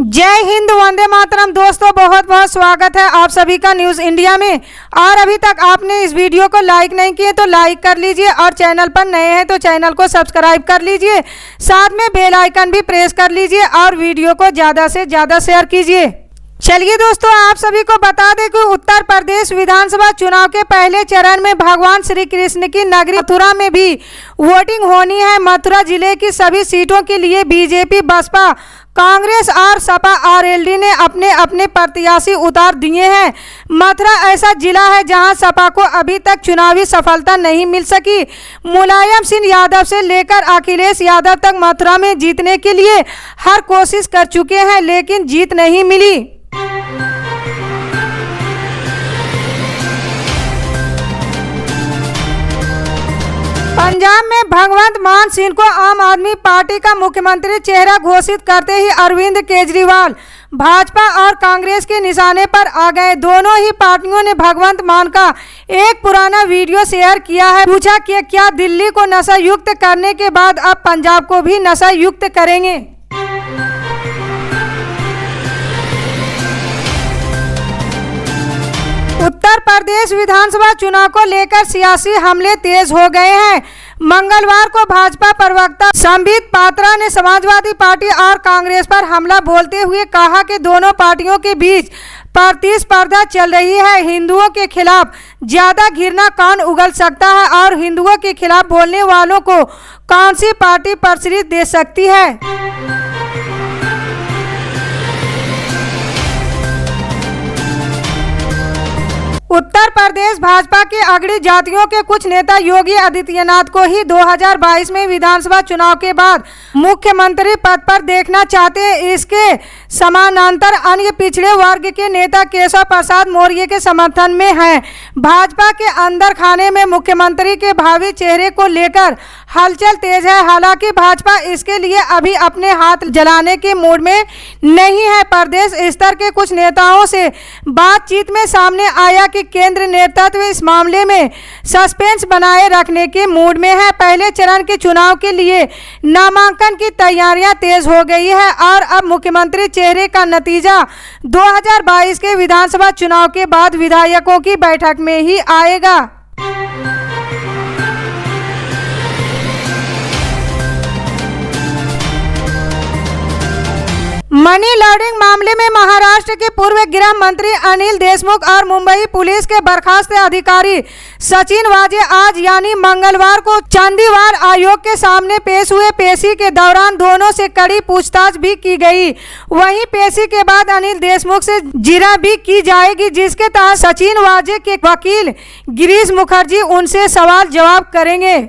जय हिंद, वंदे मातरम। दोस्तों बहुत बहुत स्वागत है आप सभी का न्यूज़ इंडिया में। और अभी तक आपने इस वीडियो को लाइक नहीं किए तो लाइक कर लीजिए, और चैनल पर नए हैं तो चैनल को सब्सक्राइब कर लीजिए, साथ में बेल आइकन भी प्रेस कर लीजिए और वीडियो को ज़्यादा से ज़्यादा शेयर कीजिए। चलिए दोस्तों, आप सभी को बता दें कि उत्तर प्रदेश विधानसभा चुनाव के पहले चरण में भगवान श्री कृष्ण की नगरी मथुरा में भी वोटिंग होनी है। मथुरा जिले की सभी सीटों के लिए बीजेपी, बसपा, कांग्रेस और सपा आरएलडी ने अपने अपने प्रत्याशी उतार दिए हैं। मथुरा ऐसा जिला है जहां सपा को अभी तक चुनावी सफलता नहीं मिल सकी। मुलायम सिंह यादव से लेकर अखिलेश यादव तक मथुरा में जीतने के लिए हर कोशिश कर चुके हैं, लेकिन जीत नहीं मिली। पंजाब में भगवंत मान सिंह को आम आदमी पार्टी का मुख्यमंत्री चेहरा घोषित करते ही अरविंद केजरीवाल भाजपा और कांग्रेस के निशाने पर आ गए। दोनों ही पार्टियों ने भगवंत मान का एक पुराना वीडियो शेयर किया है। पूछा कि क्या दिल्ली को नशा युक्त करने के बाद अब पंजाब को भी नशा युक्त करेंगे। उत्तर प्रदेश विधानसभा चुनाव को लेकर सियासी हमले तेज हो गए हैं। मंगलवार को भाजपा प्रवक्ता संबित पात्रा ने समाजवादी पार्टी और कांग्रेस पर हमला बोलते हुए कहा कि दोनों पार्टियों के बीच प्रतिस्पर्धा चल रही है। हिंदुओं के खिलाफ ज्यादा घृणा कौन उगल सकता है और हिंदुओं के खिलाफ बोलने वालों को कौन सी पार्टी प्रश्रित दे सकती है। उत्तर प्रदेश भाजपा की अग्रणी जातियों के कुछ नेता योगी आदित्यनाथ को ही 2022 में विधानसभा चुनाव के बाद मुख्यमंत्री पद पर देखना चाहते हैं। इसके समानांतर अन्य पिछड़े वर्ग के नेता केशव प्रसाद मौर्य के समर्थन में हैं। भाजपा के अंदर खाने में मुख्यमंत्री के भावी चेहरे को लेकर हलचल तेज है। हालांकि भाजपा इसके लिए अभी अपने हाथ जलाने के मूड में नहीं है। प्रदेश स्तर के कुछ नेताओं से बातचीत में सामने आया कि केंद्र नेतृत्व इस मामले में सस्पेंस बनाए रखने के मूड में है। पहले चरण के चुनाव के लिए नामांकन की तैयारियां तेज हो गई है और अब मुख्यमंत्री चेहरे का नतीजा 2022 के विधानसभा चुनाव के बाद विधायकों की बैठक में ही आएगा। मनी लॉन्ड्रिंग मामले में महाराष्ट्र के पूर्व गृह मंत्री अनिल देशमुख और मुंबई पुलिस के बर्खास्त अधिकारी सचिन वाजे आज यानी मंगलवार को चंडीगढ़ आयोग के सामने पेश हुए। पेशी के दौरान दोनों से कड़ी पूछताछ भी की गई। वहीं पेशी के बाद अनिल देशमुख से जिरा भी की जाएगी, जिसके तहत सचिन वाजे के वकील गिरीश मुखर्जी उनसे सवाल जवाब करेंगे।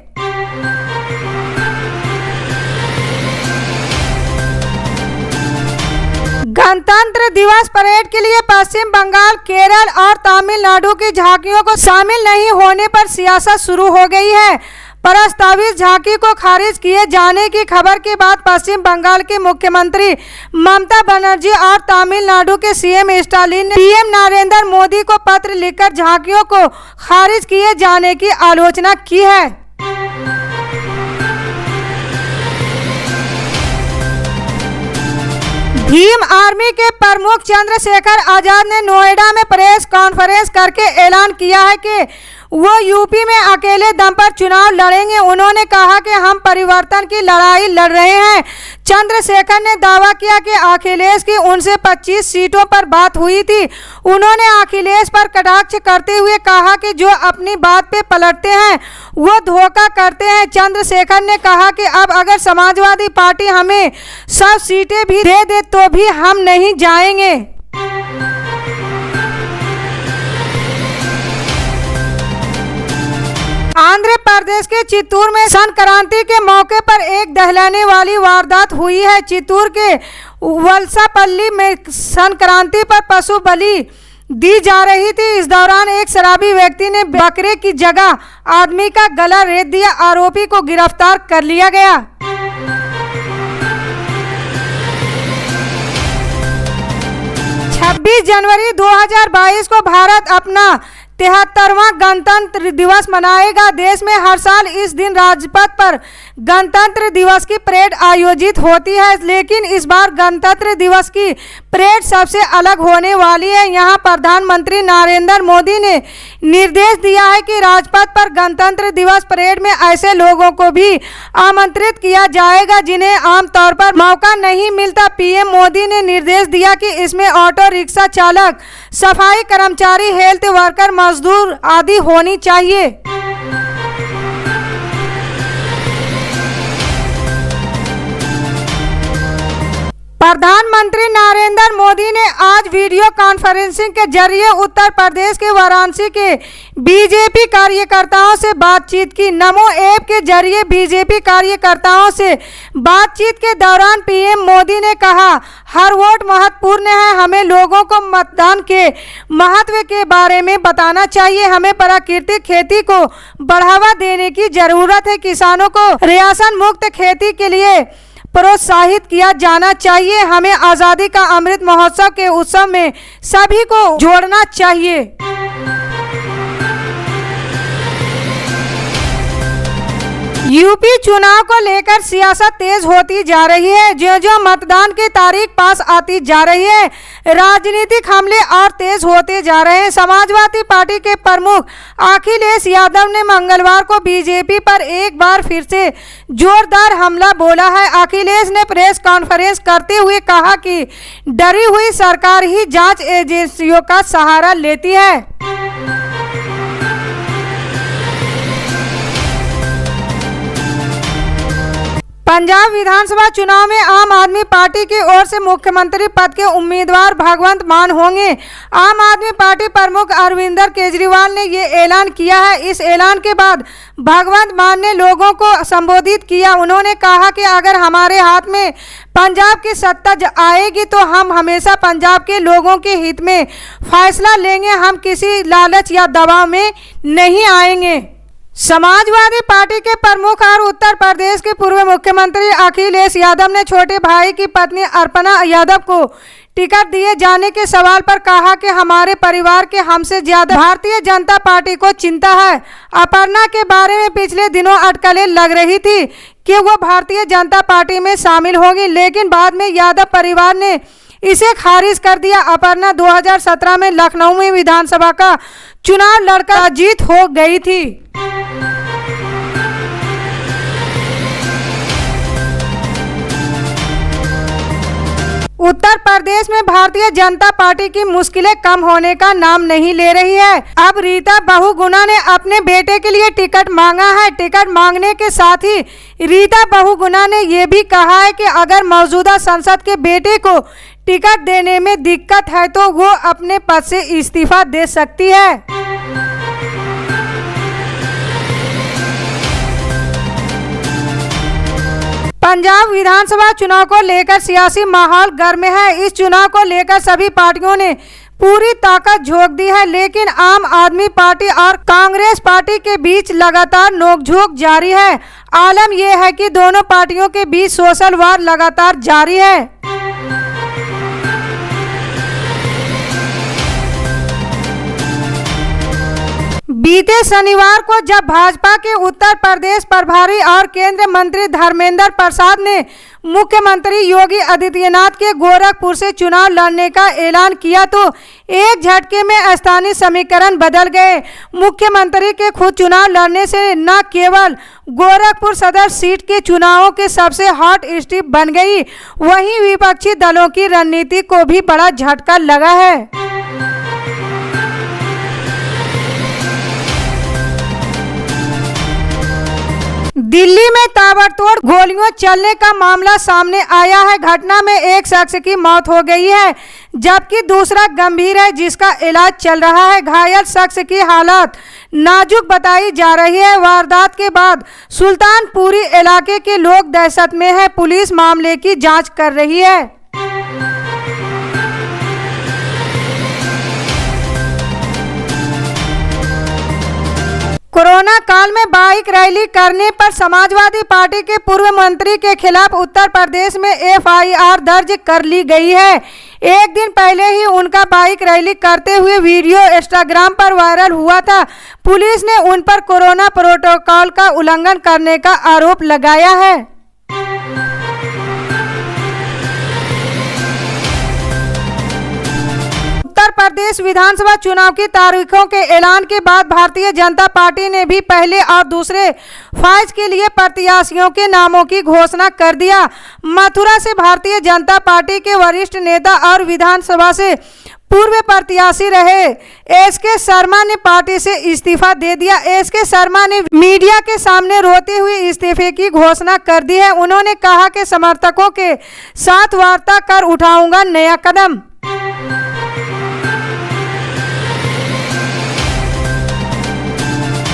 गणतंत्र दिवस परेड के लिए पश्चिम बंगाल, केरल और तमिलनाडु की झांकियों को शामिल नहीं होने पर सियासत शुरू हो गई है। प्रस्तावित झांकी को खारिज किए जाने की खबर के बाद पश्चिम बंगाल के मुख्यमंत्री ममता बनर्जी और तमिलनाडु के सीएम स्टालिन ने पीएम नरेंद्र मोदी को पत्र लिखकर झांकियों को खारिज किए जाने की आलोचना की है। भीम आर्मी के प्रमुख चंद्रशेखर आजाद ने नोएडा में प्रेस कॉन्फ्रेंस करके ऐलान किया है कि वो यूपी में अकेले दम पर चुनाव लड़ेंगे। उन्होंने कहा कि हम परिवर्तन की लड़ाई लड़ रहे हैं। चंद्रशेखर ने दावा किया कि अखिलेश की उनसे 25 सीटों पर बात हुई थी। उन्होंने अखिलेश पर कटाक्ष करते हुए कहा कि जो अपनी बात पे पलटते हैं वो धोखा करते हैं। चंद्रशेखर ने कहा कि अब अगर समाजवादी पार्टी हमें 100 सीटें भी दे दे तो भी हम नहीं जाएंगे। आंध्र प्रदेश के चित्तूर में संक्रांति के मौके पर एक दहलाने वाली वारदात हुई है। चित्तूर के वलसापल्ली में संक्रांति पर पशु बलि दी जा रही थी। इस दौरान एक शराबी व्यक्ति ने बकरे की जगह आदमी का गला रेत दिया। आरोपी को गिरफ्तार कर लिया गया। जनवरी 2022 को भारत अपना 73वां गणतंत्र दिवस मनाएगा। देश में हर साल इस दिन राजपथ पर गणतंत्र दिवस की परेड आयोजित होती है, लेकिन इस बार गणतंत्र दिवस की परेड सबसे अलग होने वाली है। यहां प्रधानमंत्री नरेंद्र मोदी ने निर्देश दिया है कि राजपथ पर गणतंत्र दिवस परेड में ऐसे लोगों को भी आमंत्रित किया जाएगा जिन्हें आमतौर पर मौका नहीं मिलता। पीएम मोदी ने निर्देश दिया कि इसमें ऑटो रिक्शा चालक, सफाई कर्मचारी, हेल्थ वर्कर, मजदूर आदि होनी चाहिए। प्रधानमंत्री नरेंद्र मोदी ने आज वीडियो कॉन्फ्रेंसिंग के जरिए उत्तर प्रदेश के वाराणसी के बीजेपी कार्यकर्ताओं से बातचीत की। नमो ऐप के जरिए बीजेपी कार्यकर्ताओं से बातचीत के दौरान पीएम मोदी ने कहा, हर वोट महत्वपूर्ण है। हमें लोगों को मतदान के महत्व के बारे में बताना चाहिए। हमें प्राकृतिक खेती को बढ़ावा देने की जरूरत है। किसानों को रेशम मुक्त खेती के लिए प्रोत्साहित किया जाना चाहिए। हमें आज़ादी का अमृत महोत्सव के उत्सव में सभी को जोड़ना चाहिए। यूपी चुनाव को लेकर सियासत तेज होती जा रही है। जो मतदान की तारीख पास आती जा रही है, राजनीतिक हमले और तेज होते जा रहे हैं। समाजवादी पार्टी के प्रमुख अखिलेश यादव ने मंगलवार को बीजेपी पर एक बार फिर से जोरदार हमला बोला है। अखिलेश ने प्रेस कॉन्फ्रेंस करते हुए कहा कि डरी हुई सरकार ही जांच एजेंसियों का सहारा लेती है। पंजाब विधानसभा चुनाव में आम आदमी पार्टी की ओर से मुख्यमंत्री पद के उम्मीदवार भगवंत मान होंगे। आम आदमी पार्टी प्रमुख अरविंद केजरीवाल ने ये ऐलान किया है। इस ऐलान के बाद भगवंत मान ने लोगों को संबोधित किया। उन्होंने कहा कि अगर हमारे हाथ में पंजाब की सत्ता आएगी तो हम हमेशा पंजाब के लोगों के हित में फैसला लेंगे। हम किसी लालच या दबाव में नहीं आएंगे। समाजवादी पार्टी के प्रमुख और उत्तर प्रदेश के पूर्व मुख्यमंत्री अखिलेश यादव ने छोटे भाई की पत्नी अर्पणा यादव को टिकट दिए जाने के सवाल पर कहा कि हमारे परिवार के हमसे ज्यादा भारतीय जनता पार्टी को चिंता है। अर्पणा के बारे में पिछले दिनों अटकलें लग रही थी कि वो भारतीय जनता पार्टी में शामिल होगी, लेकिन बाद में यादव परिवार ने इसे खारिज कर दिया। अर्पणा 2017 में लखनऊ में विधानसभा का चुनाव लड़कर जीत हो गई थी। उत्तर प्रदेश में भारतीय जनता पार्टी की मुश्किलें कम होने का नाम नहीं ले रही है। अब रीता बहुगुणा ने अपने बेटे के लिए टिकट मांगा है। टिकट मांगने के साथ ही रीता बहुगुणा ने यह भी कहा है कि अगर मौजूदा संसद के बेटे को टिकट देने में दिक्कत है तो वो अपने पद से इस्तीफा दे सकती है। पंजाब विधानसभा चुनाव को लेकर सियासी माहौल गर्म है। इस चुनाव को लेकर सभी पार्टियों ने पूरी ताकत झोंक दी है, लेकिन आम आदमी पार्टी और कांग्रेस पार्टी के बीच लगातार नोकझोंक जारी है। आलम यह है कि दोनों पार्टियों के बीच सोशल वार लगातार जारी है। बीते शनिवार को जब भाजपा के उत्तर प्रदेश प्रभारी और केंद्रीय मंत्री धर्मेंद्र प्रसाद ने मुख्यमंत्री योगी आदित्यनाथ के गोरखपुर से चुनाव लड़ने का ऐलान किया तो एक झटके में स्थानीय समीकरण बदल गए। मुख्यमंत्री के खुद चुनाव लड़ने से न केवल गोरखपुर सदर सीट के चुनावों के सबसे हॉट स्टिप बन गई, वहीं विपक्षी दलों की रणनीति को भी बड़ा झटका लगा है। दिल्ली में ताबड़तोड़ गोलियों चलने का मामला सामने आया है। घटना में एक शख्स की मौत हो गई है जबकि दूसरा गंभीर है जिसका इलाज चल रहा है। घायल शख्स की हालत नाजुक बताई जा रही है। वारदात के बाद सुल्तानपुरी इलाके के लोग दहशत में हैं। पुलिस मामले की जांच कर रही है। कोरोना काल में बाइक रैली करने पर समाजवादी पार्टी के पूर्व मंत्री के खिलाफ उत्तर प्रदेश में एफआईआर दर्ज कर ली गई है। एक दिन पहले ही उनका बाइक रैली करते हुए वीडियो इंस्टाग्राम पर वायरल हुआ था। पुलिस ने उन पर कोरोना प्रोटोकॉल का उल्लंघन करने का आरोप लगाया है। उत्तर प्रदेश विधानसभा चुनाव की तारीखों के ऐलान के बाद भारतीय जनता पार्टी ने भी पहले और दूसरे फेज के लिए प्रत्याशियों के नामों की घोषणा कर दिया। मथुरा से भारतीय जनता पार्टी के वरिष्ठ नेता और विधानसभा से पूर्व प्रत्याशी रहे एसके शर्मा ने पार्टी से इस्तीफा दे दिया। एसके शर्मा ने मीडिया के सामने रोते हुए इस्तीफे की घोषणा कर दी है। उन्होंने कहा कि समर्थकों के साथ वार्ता कर उठाऊंगा नया कदम।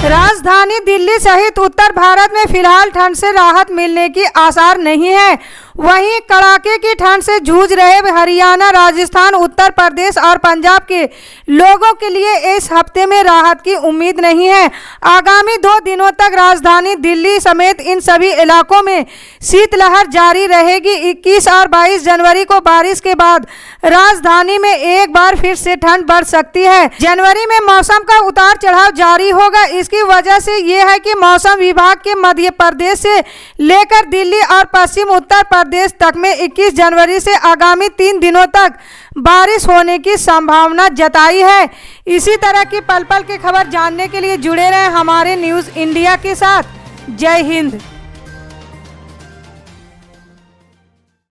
राजधानी दिल्ली सहित उत्तर भारत में फिलहाल ठंड से राहत मिलने की आसार नहीं है। वहीं कड़ाके की ठंड से जूझ रहे हरियाणा, राजस्थान, उत्तर प्रदेश और पंजाब के लोगों के लिए इस हफ्ते में राहत की उम्मीद नहीं है। आगामी 2 दिनों तक राजधानी दिल्ली समेत इन सभी इलाकों में शीतलहर जारी रहेगी। 21 और 22 जनवरी को बारिश के बाद राजधानी में एक बार फिर से ठंड बढ़ सकती है। जनवरी में मौसम का उतार चढ़ाव जारी होगा। इसकी वजह से ये है कि मौसम विभाग के मध्य प्रदेश से लेकर दिल्ली और पश्चिम उत्तर प्रदेश तक में 21 जनवरी से आगामी 3 दिनों तक बारिश होने की संभावना जताई है। इसी तरह की पल पल की खबर जानने के लिए जुड़े रहें हमारे न्यूज़ इंडिया के साथ। जय हिंद।